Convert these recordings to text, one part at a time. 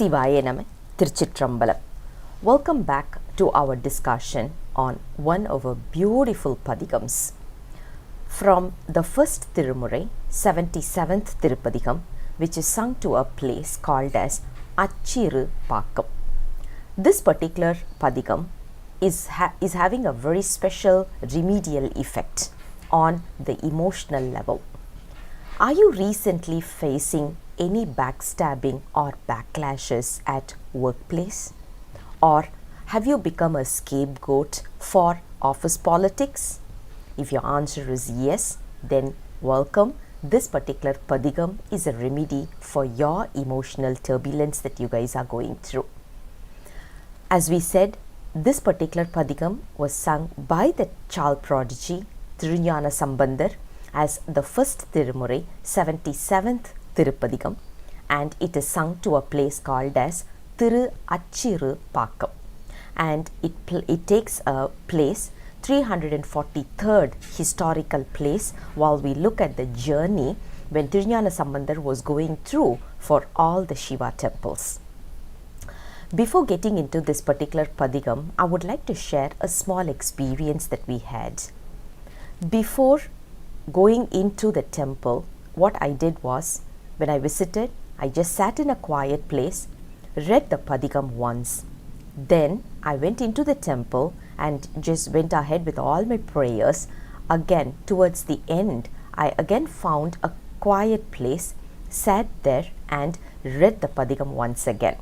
Sivaye Nama Tiruchitrambalam. Welcome back to our discussion on one of our beautiful Pathigams. From the first Tirumurai, 77th Tirupathigam, which is sung to a place called as Achirupakkam. This particular Pathigam is having a very special remedial effect on the emotional level. Are you recently facing any backstabbing or backlashes at workplace? Or have you become a scapegoat for office politics? If your answer is yes, then welcome. This particular Pathigam is a remedy for your emotional turbulence that you guys are going through. As we said, this particular Pathigam was sung by the child prodigy Thiruñana Sambandar as the first Tirumurai, 77th Tirupathigam, and it is sung to a place called as Achirupakkam, and it takes a place 343rd historical place while we look at the journey when Thiruñana Sambandar was going through for all the Shiva temples. Before getting into this particular Pathigam, I would like to share a small experience that we had. Before going into the temple, what I did was, when I visited, I just sat in a quiet place, read the Pathigam once. Then I went into the temple and just went ahead with all my prayers. Again, towards the end, I again found a quiet place, sat there and read the Pathigam once again.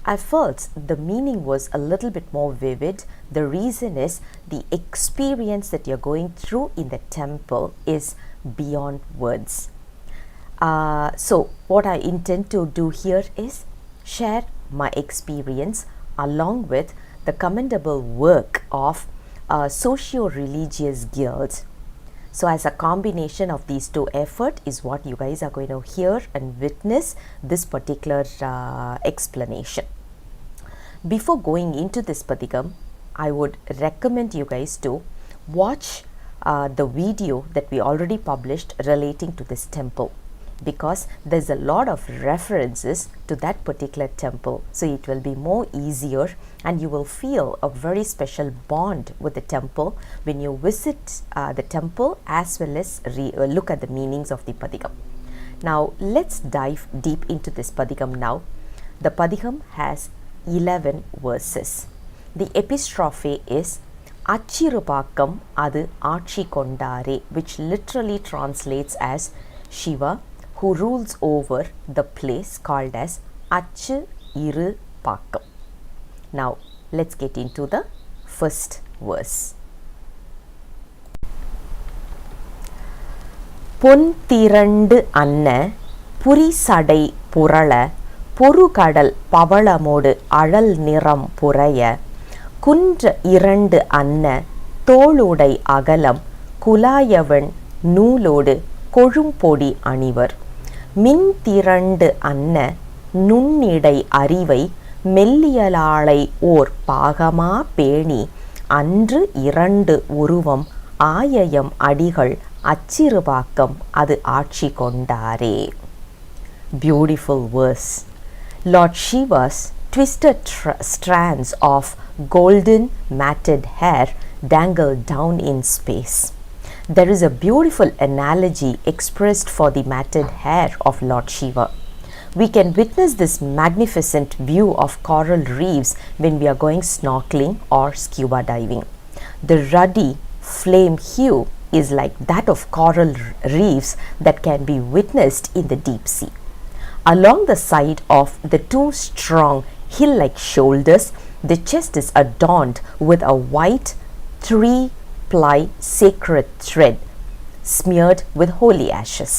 I felt the meaning was a little bit more vivid. The reason is the experience that you're going through in the temple is beyond words. So what I intend to do here is share my experience along with the commendable work of socio-religious guilds. So as a combination of these two efforts is what you guys are going to hear and witness this particular explanation. Before going into this Pathigam, I would recommend you guys to watch the video that we already published relating to this temple, because there's a lot of references to that particular temple, so it will be more easier and you will feel a very special bond with the temple when you visit the temple as well as look at the meanings of the Pathigam. Now let's dive deep into this Pathigam now. The Pathigam has 11 verses. The epistrophe is Achirupakkam adu Achi Kondare, which literally translates as Shiva who rules over the place called as Achirupakkam. Now let's get into the first verse. Pon thirandu anna puri sadai purala பொறுகடல் பவளமோடு அழல் நிறம் புரைய குன்ற இரண்டு அன்ன தோளுடை அகலம் குலாயவன் நூலோடு கொழும்பொடி அணிவர் மின் திரண்டு அன்ன நுண்ணிடை அறிவை மெல்லியலாளை ஓர் பாகமா பேணி அன்று இரண்டு உருவம் ஆயயம் அடிகள் அச்சிறுபாக்கம் அது ஆட்சி கொண்டாரே. Beautiful verse. Lord Shiva's twisted strands of golden matted hair dangle down in space. There is a beautiful analogy expressed for the matted hair of Lord Shiva. We can witness this magnificent view of coral reefs when we are going snorkeling or scuba diving. The ruddy flame hue is like that of coral reefs that can be witnessed in the deep sea. Along the side of the two strong hill-like shoulders, the chest is adorned with a white 3-ply sacred thread smeared with holy ashes.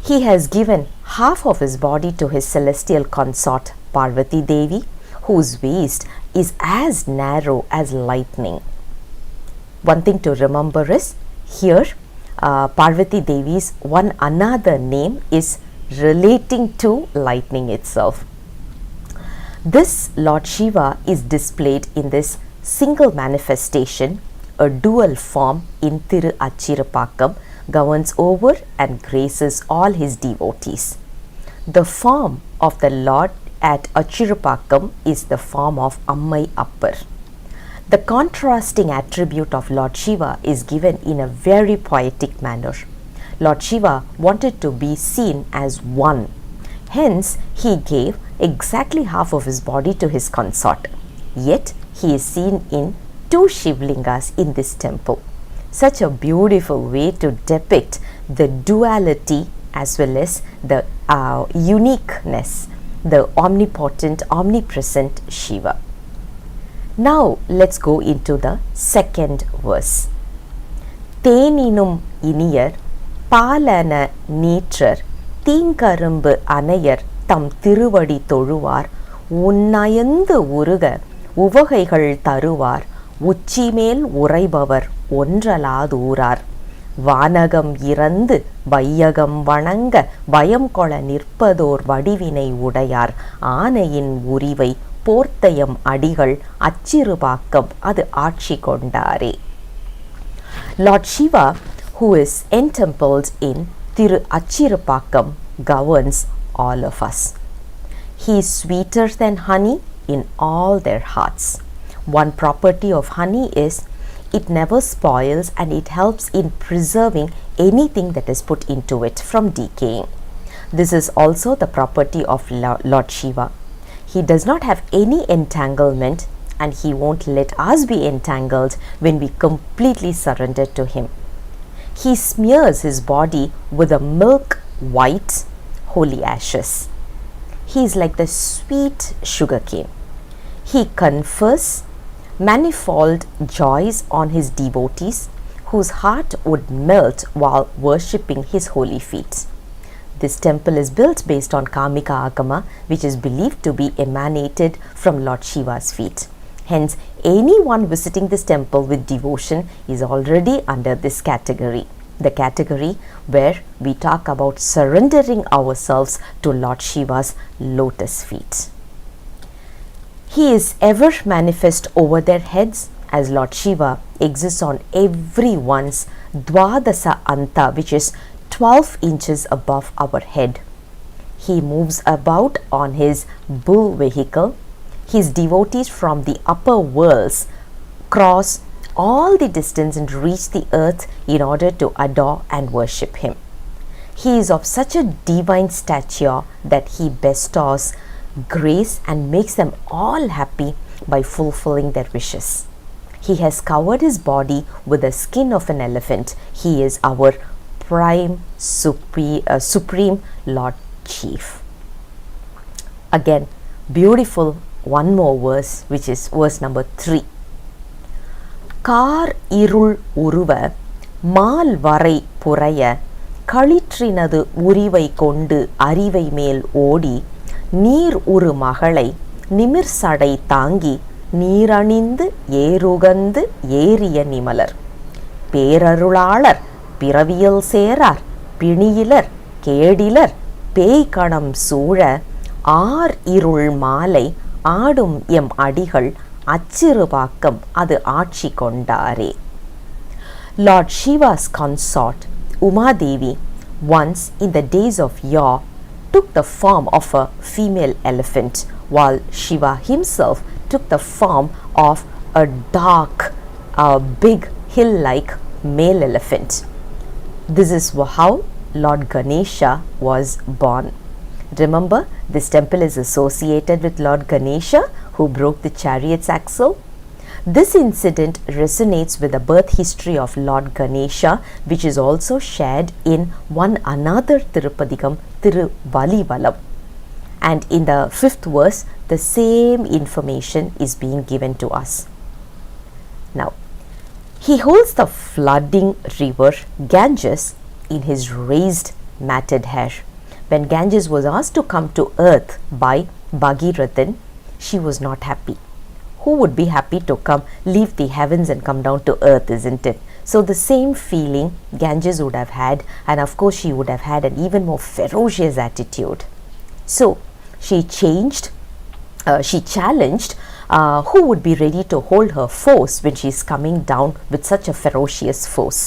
He has given half of his body to his celestial consort Parvati Devi, whose waist is as narrow as lightning. One thing to remember is here Parvati Devi's one another name is relating to lightning itself. This Lord Shiva is displayed in this single manifestation, a dual form in Thiru Achirupakkam, governs over and graces all his devotees. The form of the Lord at Achirupakkam is the form of Ammai Appar. The contrasting attribute of Lord Shiva is given in a very poetic manner. Lord Shiva wanted to be seen as one. Hence, he gave exactly half of his body to his consort. Yet, he is seen in two Shivlingas in this temple. Such a beautiful way to depict the duality as well as the uniqueness, the omnipotent, omnipresent Shiva. Now let's go into the second verse. Theninum iniyar palana neetrar தீங்கரும்பு அனையர் தம் திருவடி தொழுவார் உன்னயந்து உருக உவகைகள் தருவார் உச்சிமேல் உறைபவர் ஒன்றலாதூரார் வானகம் இறந்து வையகம் வணங்க பயம் கொள நிற்பதோர் வடிவினை உடையார் ஆனையின் உரிவை போர்த்தயம் அடிகள் அச்சிறுபாக்கம் அது ஆட்சி கொண்டாரே. Lord Shiva, who is entempled in Thiru Achirupakkam, governs all of us. He is sweeter than honey in all their hearts. One property of honey is it never spoils and it helps in preserving anything that is put into it from decaying. This is also the property of Lord Shiva. He does not have any entanglement and he won't let us be entangled when we completely surrender to him. He smears his body with a milk white holy ashes. He is like the sweet sugar cane. He confers manifold joys on his devotees whose heart would melt while worshipping his holy feet. This temple is built based on Kamika Agama, which is believed to be emanated from Lord Shiva's feet. Hence, anyone visiting this temple with devotion is already under this category, the category where we talk about surrendering ourselves to Lord Shiva's lotus feet. He is ever manifest over their heads as Lord Shiva exists on everyone's Dwadasa Anta, which is 12 inches above our head. He moves about on his bull vehicle. His devotees from the upper worlds cross all the distance and reach the earth in order to adore and worship him. He is of such a divine stature that he bestows grace and makes them all happy by fulfilling their wishes. He has covered his body with the skin of an elephant. He is our prime supreme Lord Chief. Again, beautiful one more verse, which is verse number 3. Kar irul uruva mal varai puraya களிற்றினது உரிவை கொண்டு அறிவை மேல் ஓடி நீர் உரு மகளை நிமிர் சடை தாங்கி நீரணிந்து ஏறுகந்து ஏறிய நிமலர் பேரருளாளர் பிறவியல் சேரார் பிணியிலர் கேடிலர் பேய்கணம் சூழ ஆர் இருள் மாலை ஆடும் எம் அடிகள் அச்சிறுபாக்கம் அது ஆட்சி கொண்டாரே. Lord Shiva's consort Uma Devi once in the days of yore took the form of a female elephant, while Shiva himself took the form of a dark, big hill-like male elephant. This is how Lord Ganesha was born. Remember, this temple is associated with Lord Ganesha, who broke the chariot's axle. This incident resonates with the birth history of Lord Ganesha, which is also shared in one another Tirupadigam, Tiruvalivalam. And in the 5th verse, the same information is being given to us. Now, he holds the flooding river Ganges in his raised matted hair. When Ganges was asked to come to earth by Bhagirathan, she was not happy. Who would be happy to come, leave the heavens and come down to earth, isn't it? So the same feeling Ganges would have had, and of course she would have had an even more ferocious attitude. So she challenged who would be ready to hold her force when she is coming down with such a ferocious force.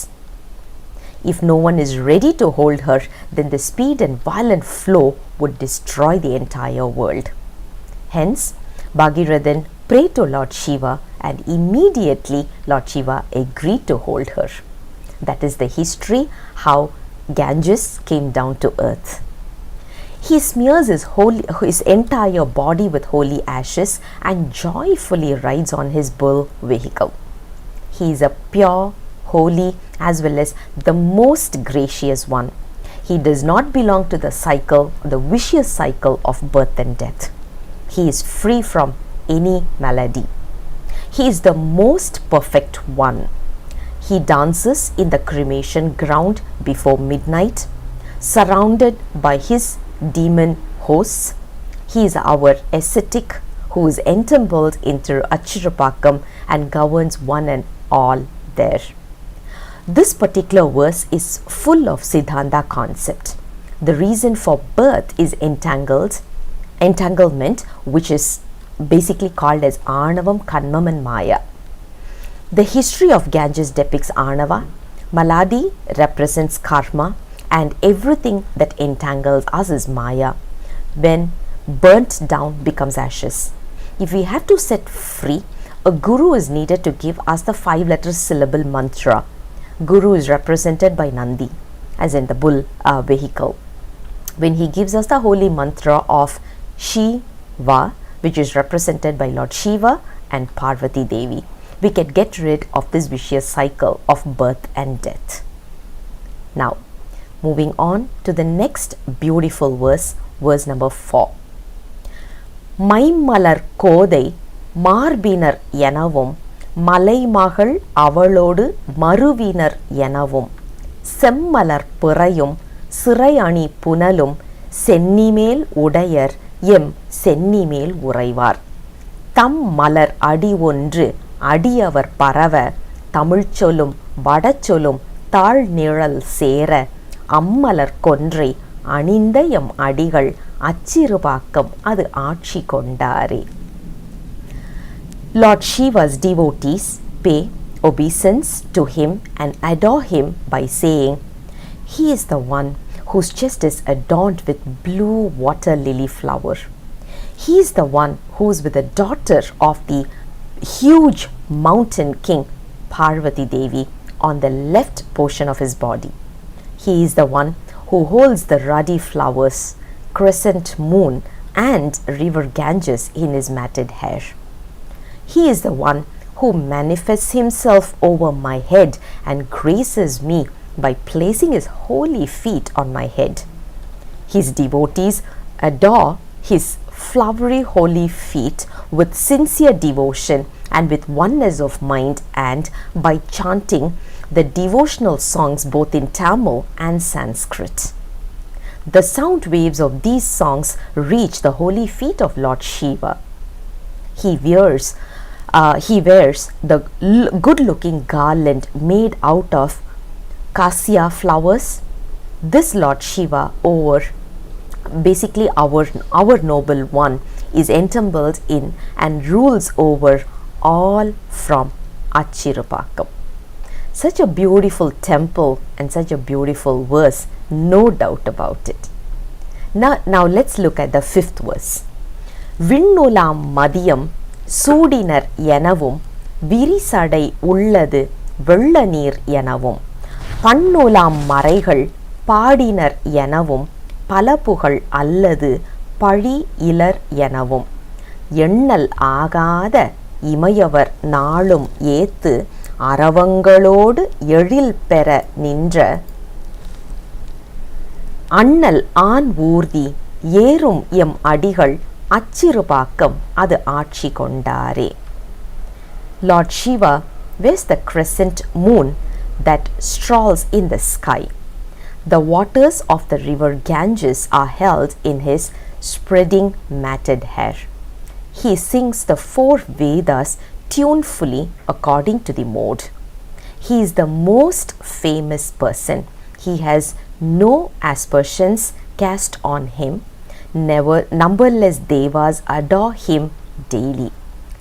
If no one is ready to hold her, then the speed and violent flow would destroy the entire world. Hence, Bhagirathan prayed to Lord Shiva, and immediately Lord Shiva agreed to hold her. That is the history how Ganges came down to earth. He smears his entire body with holy ashes and joyfully rides on his bull vehicle. He is a pure, holy, as well as the most gracious one. He does not belong to the vicious cycle of birth and death. He is free from any malady. He is the most perfect one. He dances in the cremation ground before midnight, surrounded by his demon hosts. He is our ascetic who is entangled into Achirupakkam and governs one and all there. This particular verse is full of Siddhanta concept. The reason for birth is entanglement, which is basically called as Arnavam, Kanmam and Maya. The history of Ganges depicts Arnava. Maladi represents karma, and everything that entangles us is Maya. When burnt down becomes ashes. If we have to set free, a guru is needed to give us the 5-letter syllable mantra. Guru is represented by Nandi, as in the bull vehicle. When he gives us the holy mantra of Shiva, which is represented by Lord Shiva and Parvati Devi, we can get rid of this vicious cycle of birth and death. Now, moving on to the next beautiful verse, verse number 4. Maimalar kodai marbinar yanavum மலைமகள் அவளோடு மறுவினர் எனவும் செம்மலர் பிறையும் சிறையணி புனலும் சென்னிமேல் உடையர் M சென்னிமேல் உறைவார் தம் மலர் அடி ஒன்று அடியவர் பரவ தமிழ்ச்சொலும் வடச்சொலும் தாழ் நிழல் சேர அம்மலர் கொன்றை அணிந்த எம் அடிகள் அச்சிறுபாக்கம் அது ஆட்சி கொண்டாரே. Lord Shiva's devotees pay obeisance to him and adore him by saying, he is the one whose chest is adorned with blue water lily flower. He is the one who is with the daughter of the huge mountain king Parvati Devi on the left portion of his body. He is the one who holds the ruddy flowers, crescent moon and river Ganges in his matted hair. He is the one who manifests himself over my head and graces me by placing his holy feet on my head. His devotees adore his flowery holy feet with sincere devotion and with oneness of mind, and by chanting the devotional songs both in Tamil and Sanskrit. The sound waves of these songs reach the holy feet of Lord Shiva. He wears the good-looking garland made out of cassia flowers. This Lord Shiva, basically our noble one, is entangled in and rules over all from Achirupakkam. Such a beautiful temple and such a beautiful verse, no doubt about it. Now let's look at the 5th verse. Vinnulam madiyam சூடினர் எனவும் விரிசடை உள்ளது வெள்ள நீர் எனவும் பன்னூலாம் மறைகள் பாடினர் எனவும் பலபுகழ் அல்லது பழி இலர் எனவும் எண்ணல் ஆகாத இமையவர் நாளும் ஏத்து அரவங்களோடு எழில் பெற நின்ற அண்ணல் ஆண் ஊர்தி ஏறும் எம் அடிகள் அச்சிறுபாக்கம் அது ஆட்சி கொண்டாரே. Lord Shiva wears the crescent moon that strolls in the sky. The waters of the river Ganges are held in his spreading matted hair. He sings the 4 Vedas tunefully according to the mode. He is the most famous person. He has no aspersions cast on him. Numberless devas adore him daily.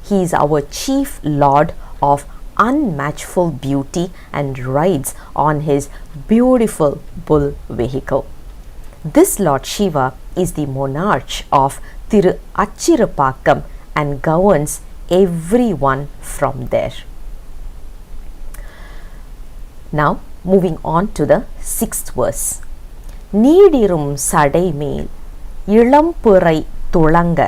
He is our chief lord of unmatchable beauty and rides on his beautiful bull vehicle. This Lord Shiva is the monarch of Thiru Achirupakkam and governs everyone from there. Now moving on to the 6th verse. நீடிரும் சடைமேல் இளம்புரை துளங்க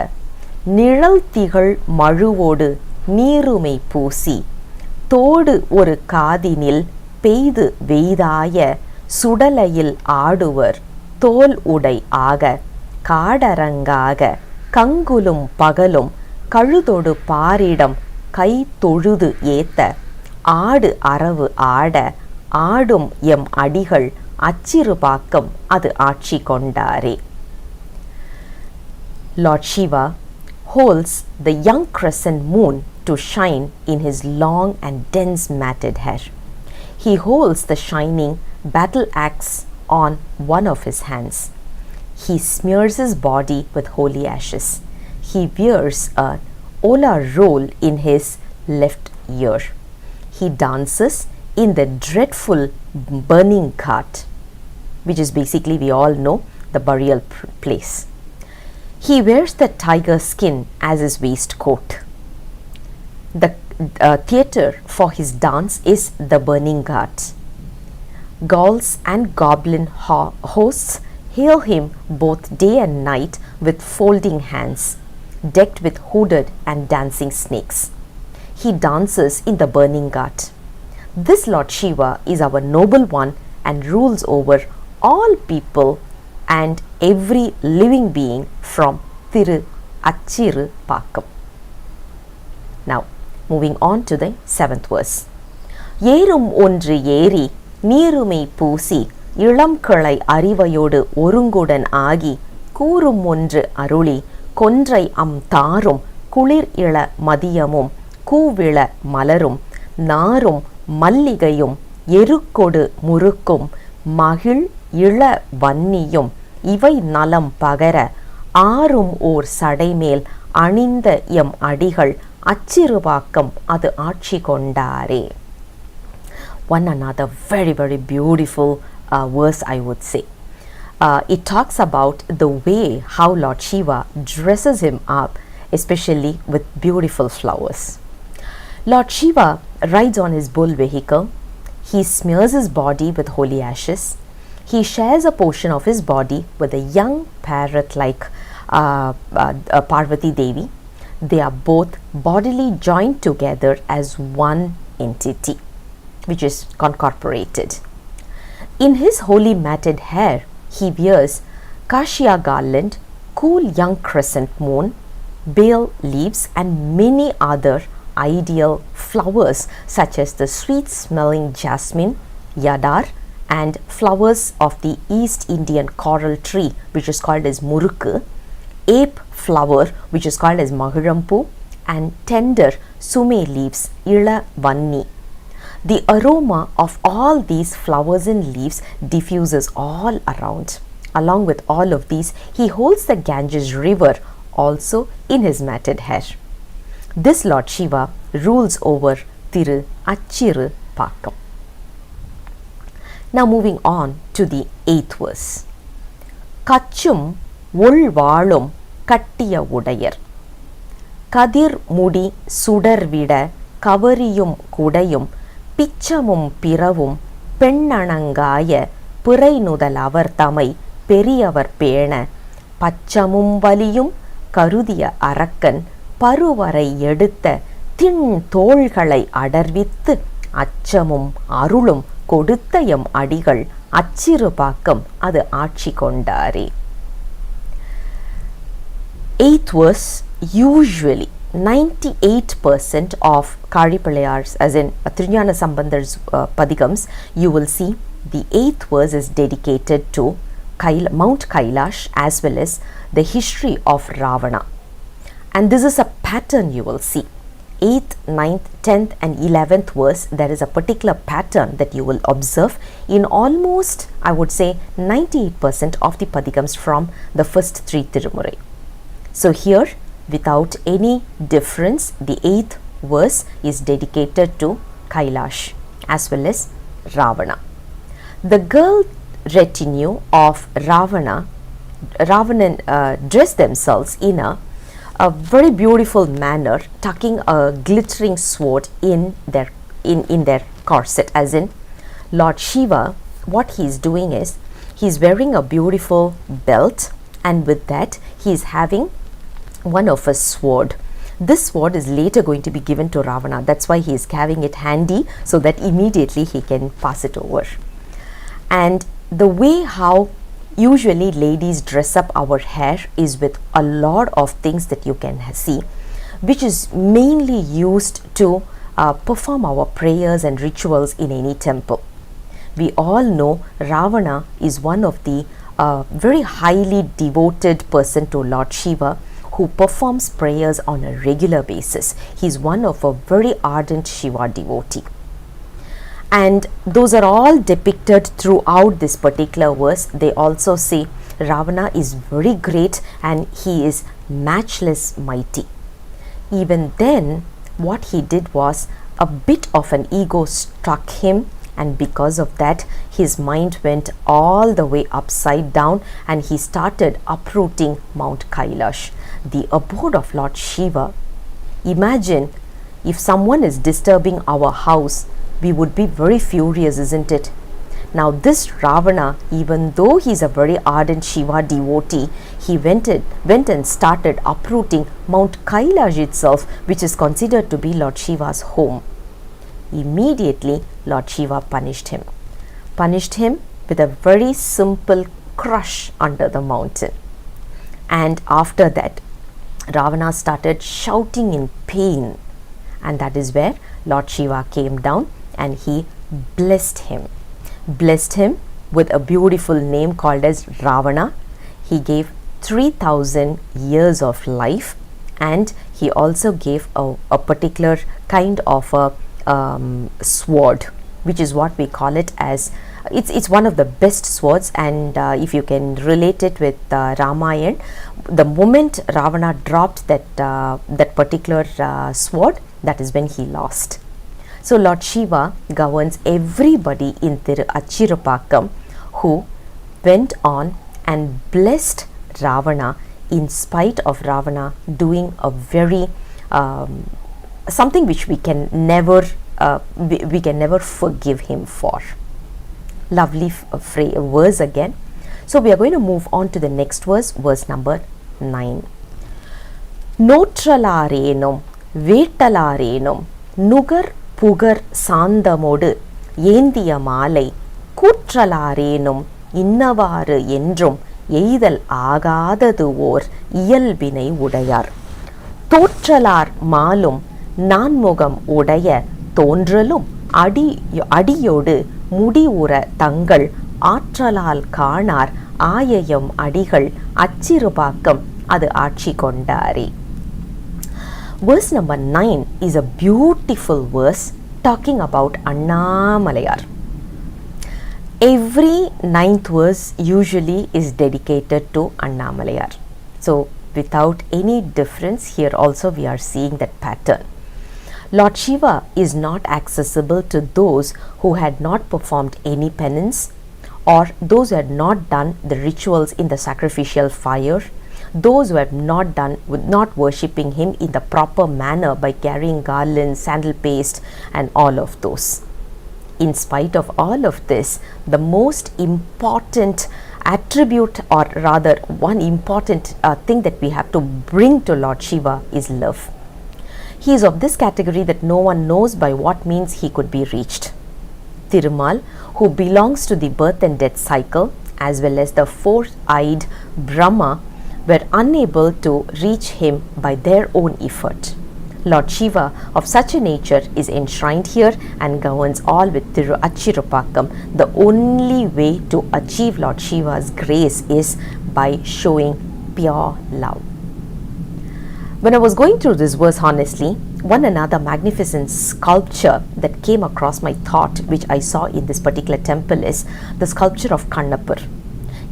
நிழல் திகழ் மழுவோடு நீருமை பூசி தோடு ஒரு காதினில் பெய்து வெய்தாய சுடலையில் ஆடுவர் தோல் உடை ஆக காடரங்காக கங்குலும் பகலும் கழுதொடு பாரிடம் கை தொழுது ஏத்த ஆடு அரவு ஆட ஆடும் எம் அடிகள் அச்சிறுபாக்கம் அது ஆட்சி கொண்டாரே. Lord Shiva holds the young crescent moon to shine in his long and dense matted hair. He holds the shining battle axe on one of his hands. He smears his body with holy ashes. He wears a ola roll in his left ear. He dances in the dreadful burning cart, which is basically, we all know, the burial place. He wears the tiger skin as his waistcoat. The theatre for his dance is the burning ghat. Ghouls and goblin hosts hail him both day and night with folding hands, decked with hooded and dancing snakes. He dances in the burning ghat. This Lord Shiva is our noble one and rules over all people and every living being from Thiru Achirupakkam. Now moving on to the 7th verse. ஏறும் ஒன்று ஏறி நீருமை பூசி இளம் கிளை அறிவையோடு ஒருங்குடன் ஆகி கூறும் ஒன்று அருளி கொன்றை தாரும் குளிர் இள மதியமும் கூவிள மலரும் நாரும் மல்லிகையும் எருக்கொடு முறுக்கும் மகிழ் இள வன்னியும் இவை நலம் பகர ஆறும் ஓர் சடைமேல் அணிந்த எம் அடிகள் அச்சிறுபாக்கம் அது ஆட்சி கொண்டாரே. One another very beautiful verse, I would say. It talks about the way how Lord Shiva dresses him up, especially with beautiful flowers. Lord Shiva rides on his bull vehicle. He smears his body with holy ashes. He shares a portion of his body with a young parrot like Parvati Devi. They are both bodily joined together as one entity, which is concorporated. In his holy matted hair, he wears cassia garland, cool young crescent moon, bay leaves and many other ideal flowers such as the sweet smelling jasmine, yadar, and flowers of the East Indian coral tree, which is called as murukku, ape flower, which is called as mahirampu, and tender sume leaves, ila vanni. The aroma of all these flowers and leaves diffuses all around. Along with all of these, he holds the Ganges river also in his matted hair. This Lord Shiva rules over Thiru Achirupakkam. Now moving on to the 8th verse. Kachum ulvalum kattiya udayar kadir mudi sudarvida kavariyum kudayum பிச்சமும் பிறவும் பெண்ணணங்காய பிறைநுதல் அவர் தமை பெரியவர் பேண பச்சமும் வலியும் கருதிய அரக்கன் பருவரை எடுத்த திண் தோள்களை அடர்வித்து அச்சமும் அருளும் கொடுத்த எம் அடிகள் அச்சிறுபாக்கம் அது ஆட்சி கொண்டாரே. 8th verse. Usually 98% of Kazhipilayar's, as in Thiruñana Sambandhar's Pathigams, you will see the 8th verse is dedicated to Mount Kailash as well as the history of Ravana. And this is a pattern you will see. 8th, 9th, 10th and 11th verse, there is a particular pattern that you will observe in almost, I would say, 98% of the Pathigams from the first 3 Tirumurai. So here, without any difference, the 8th verse is dedicated to Kailash as well as Ravana. The girl retinue of Ravana Ravanan dressed themselves in a very beautiful manner, tucking a glittering sword in their corset. As in, Lord Shiva, what he is doing is he is wearing a beautiful belt, and with that he is having one of a sword. This sword is later going to be given to Ravana. That's why he is carrying it handy, so that immediately he can pass it over. And the way how usually ladies dress up our hair is with a lot of things that you can see, which is mainly used to perform our prayers and rituals in any temple. We all know Ravana is one of the very highly devoted person to Lord Shiva, who performs prayers on a regular basis. He is one of a very ardent Shiva devotee. And those are all depicted throughout this particular verse. They also say Ravana is very great and he is matchless mighty. Even then, what he did was a bit of an ego struck him, and because of that his mind went all the way upside down and he started uprooting Mount Kailash, the abode of Lord Shiva. Imagine if someone is disturbing our house, we would be very furious, isn't it? Now this Ravana, even though he is a very ardent Shiva devotee, he went and started uprooting Mount Kailash itself, which is considered to be Lord Shiva's home. Immediately Lord Shiva punished him with a very simple crush under the mountain. And after that, Ravana started shouting in pain, and that is where Lord Shiva came down and he blessed him with a beautiful name called as Ravana. He gave 3,000 years of life, and he also gave a particular kind of a sword, which is what we call it as, it's one of the best swords. And if you can relate it with Ramayana, the moment Ravana dropped that particular sword, that is when he lost. So Lord Shiva governs everybody in Achirupakkam, who went on and blessed Ravana in spite of Ravana doing a very something which we can never forgive him for. Lovely verse again. So we are going to move on to the next verse, verse number 9. Notralarenum Vetalarenum Nugar Pugar Sandamodu Yendiya Malai Kutralarenum Innavaru Endrum Eidal Agadadu Or Iyalbinai Udayar Thotralar Malum Nanmugam Udaya Thondralum Adiyodu Mudiura Tangal Atralal Kanar Ayayam Adigal Achirupakkam Adu Achi Kondari. Verse number 9 is a beautiful verse talking about Annamalayar. Every 9th verse usually is dedicated to Annamalayar. So without any difference, here also we are seeing that pattern. Lord Shiva is not accessible to those who had not performed any penance, or those who had not done the rituals in the sacrificial fire, those who have not worshipping him in the proper manner by carrying garlands, sandal paste and all of those. In spite of all of this, the most important attribute, or rather one important thing that we have to bring to Lord Shiva is love. He is of this category that no one knows by what means he could be reached. Thirumal, who belongs to the birth and death cycle, as well as the four-eyed Brahma, were unable to reach him by their own effort. Lord Shiva of such a nature is enshrined here and governs all with Achirupakkam. The only way to achieve Lord Shiva's grace is by showing pure love. When I was going through this verse, honestly, one another magnificent sculpture that came across my thought, which I saw in this particular temple, is the sculpture of Kannapur.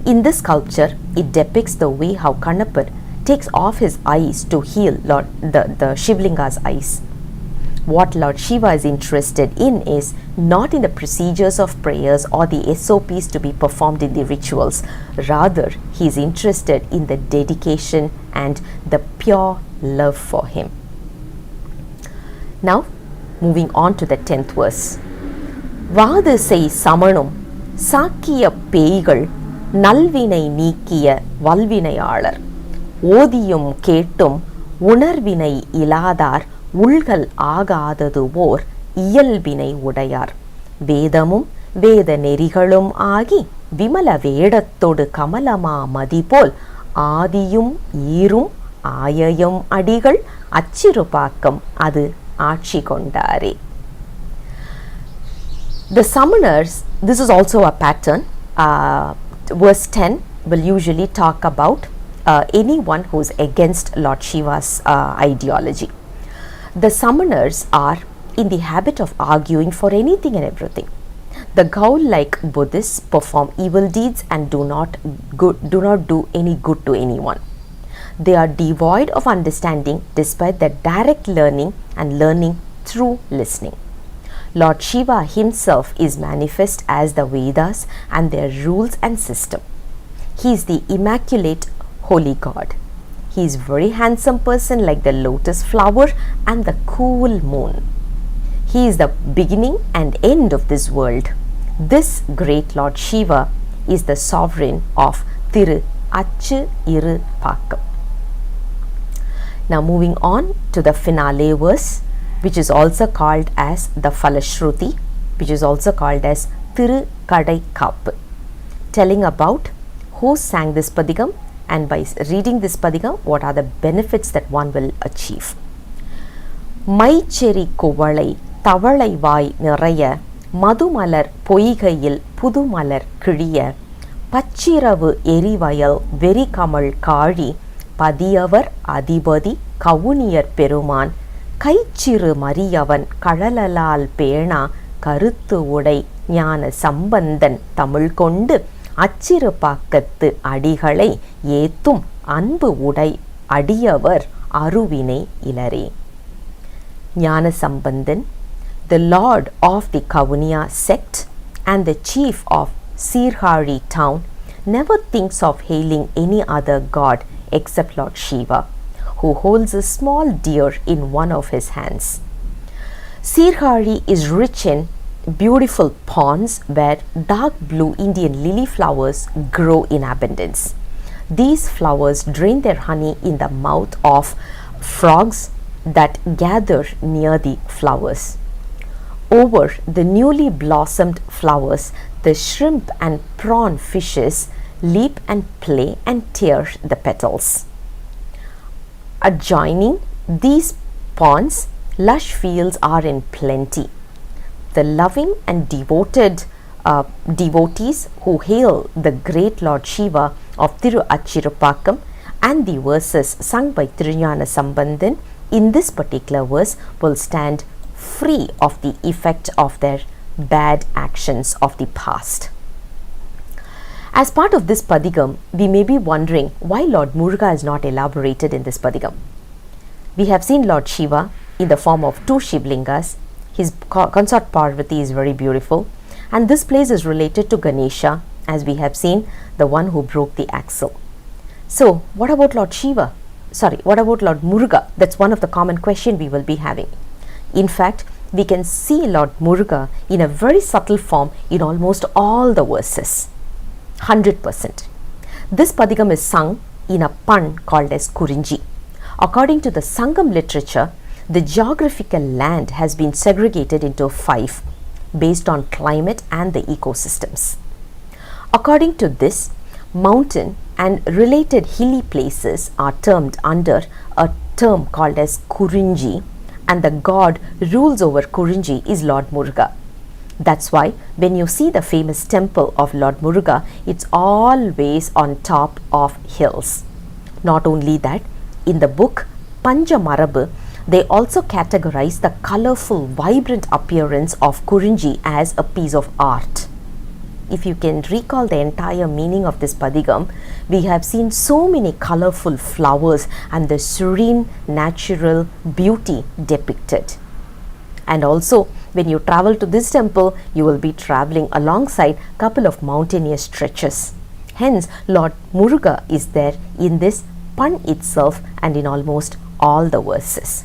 In this sculpture, it depicts the way how Kannapur takes off his eyes to heal the Shivlinga's eyes. What Lord Shiva is interested in is not in the procedures of prayers or the SOPs to be performed in the rituals. Rather, he is interested in the dedication and the pure love for him. Now, moving on to the 10th verse. வாது செய் சமணும் சாக்கிய பேய்கள் நல்வினை நீக்கிய வல்வினையாளர் ஓதியும் கேட்டும் உணர்வினை இலாதார் உள்கள் ஆகாதது ஓர் இயல்பினை உடையார் வேதமும் வேத நெறிகளும் ஆகி விமல வேடத்தொடு கமலமா மதிபோல் ஆதியும் ஈரும் ஆயயம் அடிகள் அச்சிறுபாக்கம் அது ஆட்சி கொண்டாரே. The summoners, this is also a pattern. Verse 10 will usually talk about anyone who is against Lord Shiva's ideology. The summoners are in the habit of arguing for anything and everything. The Gaul-like Buddhists perform evil deeds and do not do any good to anyone. They are devoid of understanding despite their direct learning and learning through listening. Lord Shiva himself is manifest as the Vedas and their rules and system. He is the immaculate holy God. He is very handsome person like the lotus flower and the cool moon. He is the beginning and end of this world. This great Lord Shiva is the sovereign of Achirupakkam. Now moving on to the finale verse, which is also called as the Falashruti, which is also called as Tirukadaikappu, telling about who sang this Padigam and by reading this Padigam what are the benefits that one will achieve. மைச்செறி குவளை தவளை வாய் நிறைய மதுமலர் பொய்கையில் புதுமலர் கிழிய பச்சிரவு எரிவயல் வெறிகமழ் காழி பதியவர் அதிபதி கவுனியர் பெருமான் கைச்சிறு மரியவன் கழலலால் பேணா கருத்து உடை ஞான சம்பந்தன் தமிழ் கொண்டு அச்சிறுபாக்கத்து அடிகளை ஏத்தும் அன்பு உடை அடியவர் அருவினை இலரே. ஞான Sampanthan, the lord of the Kavuniya sect and the chief of Sirhari town, never thinks of hailing any other god except Lord Shiva, who holds a small deer in one of his hands. Sirhari is rich in beautiful ponds where dark blue Indian lily flowers grow in abundance. These flowers drain their honey in the mouth of frogs that gather near the flowers. Over the newly blossomed flowers, the shrimp and prawn fishes leap and play and tear the petals. Adjoining these ponds, lush fields are in plenty. The loving and devotees who hail the great Lord Shiva of Achirupakkam and the verses sung by Thiruñana Sambandhan in this particular verse will stand free of the effect of their bad actions of the past. As part of this Padigam, we may be wondering why Lord Muruga is not elaborated in this Padigam. We have seen Lord Shiva in the form of two Shivlingas. His consort Parvati is very beautiful, and this place is related to Ganesha, as we have seen, the one who broke the axle. So, what about Lord Shiva? What about Lord Muruga? That's one of the common question we will be having. In fact, we can see Lord Muruga in a very subtle form in almost all the verses. 100%. This Padigam is sung in a pun called as Kurinji. According to the Sangam literature, the geographical land has been segregated into 5 based on climate and the ecosystems. According to this, mountain and related hilly places are termed under a term called as Kurinji, and the god rules over Kurinji is Lord Muruga. That's why when you see the famous temple of Lord Muruga, it's always on top of hills. Not only that, in the book Panjamarabu, they also categorize the colorful, vibrant appearance of Kurinji as a piece of art. If you can recall the entire meaning of this Padigam, we have seen so many colorful flowers and the serene natural beauty depicted. And also, when you travel to this temple, you will be traveling alongside couple of mountainous stretches. Hence, Lord Muruga is there in this pun itself and in almost all the verses.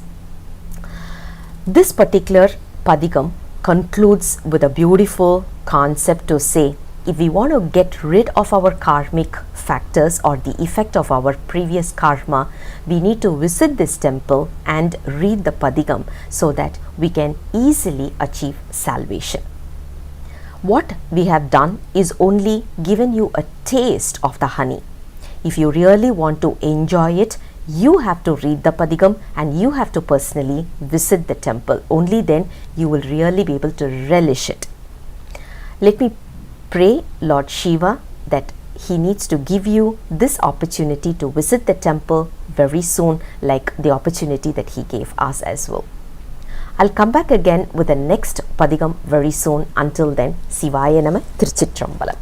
This particular Padigam concludes with a beautiful concept to say, if we want to get rid of our karmic factors or the effect of our previous karma, we need to visit this temple and read the Padigam so that we can easily achieve salvation. What we have done is only given you a taste of the honey. If you really want to enjoy it, you have to read the Padigam and you have to personally visit the temple. Only then you will really be able to relish it. Let me pray Lord Shiva that he needs to give you this opportunity to visit the temple very soon, like the opportunity that he gave us as well. I'll come back again with the next Padigam very soon. Until then, Sivaya Nama, Tiruchitrambalam.